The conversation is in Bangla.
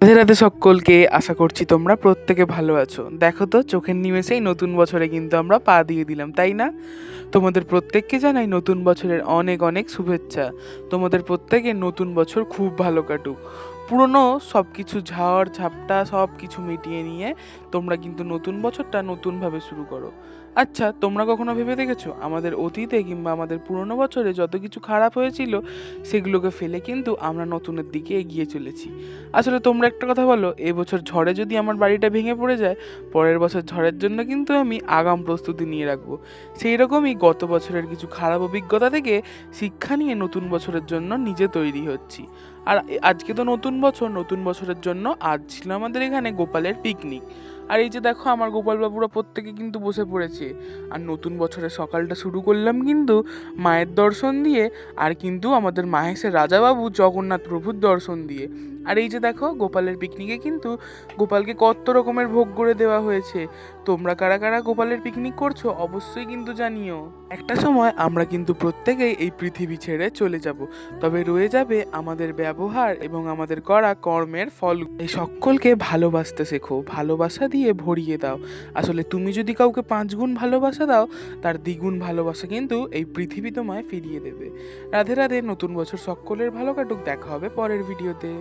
রাধে রাধে সকলকে, আশা করছি তোমরা প্রত্যেকে ভালো আছো। দেখো তো, চোখের নিমেষেই নতুন বছরে কিন্তু আমরা পা দিয়ে দিলাম, তাই না? তোমাদের প্রত্যেককে জানাই নতুন বছরের অনেক অনেক শুভেচ্ছা। তোমাদের প্রত্যেকের নতুন বছর খুব ভালো কাটুক। পুরনো সব কিছু ঝড় ঝাপটা সব কিছু মিটিয়ে নিয়ে তোমরা কিন্তু নতুন বছরটা নতুনভাবে শুরু করো। আচ্ছা, তোমরা কখনো ভেবে দেখেছো আমাদের অতীতে কিংবা আমাদের পুরনো বছরে যত কিছু খারাপ হয়েছিল সেগুলোকে ফেলে কিন্তু আমরা নতুনের দিকে এগিয়ে চলেছি। আসলে তোমরা একটা কথা বলো, এবছর ঝড়ে যদি আমার বাড়িটা ভেঙে পড়ে যায়, পরের বছর ঝড়ের জন্য কিন্তু আমি আগাম প্রস্তুতি নিয়ে রাখবো। সেই রকমই গত বছরের কিছু খারাপ অভিজ্ঞতা থেকে শিক্ষা নিয়ে নতুন বছরের জন্য নিজে তৈরি হচ্ছি। আর আজকে তো নতুন বছর, নতুন বছরের জন্য আজ ছিল আমাদের এখানে গোপালের পিকনিক। আর এই যে দেখো, আমার গোপাল বাবুরা প্রত্যেকে কিন্তু বসে পড়েছে। আর নতুন বছরের সকালটা শুরু করলাম কিন্তু মায়ের দর্শন দিয়ে, আর কিন্তু আমাদের মাহেশের রাজাবাবু জগন্নাথ প্রভুর দর্শন দিয়ে। আর এই যে দেখো, গোপালের পিকনিকে কিন্তু গোপালকে কত রকমের ভোগ করে দেওয়া হয়েছে। তোমরা কারা কারা গোপালের পিকনিক করছো অবশ্যই কিন্তু জানিও। একটা সময় আমরা কিন্তু প্রত্যেকেই এই পৃথিবী ছেড়ে চলে যাব, তবে রয়ে যাবে আমাদের ব্যবহার এবং আমাদের করা কর্মের ফল। এই সকলকে ভালোবাসতে শেখো, ভালোবাসা দিয়ে ভরিয়ে দাও। আসলে তুমি যদি কাউকে 5 গুণ ভালোবাসা দাও, তার দ্বিগুণ ভালোবাসা কিন্তু এই পৃথিবী তোমায় ফিরিয়ে দেবে। রাধে রাধে, নতুন বছর সকলের ভালো কাটুক। দেখা হবে পরের ভিডিওতে।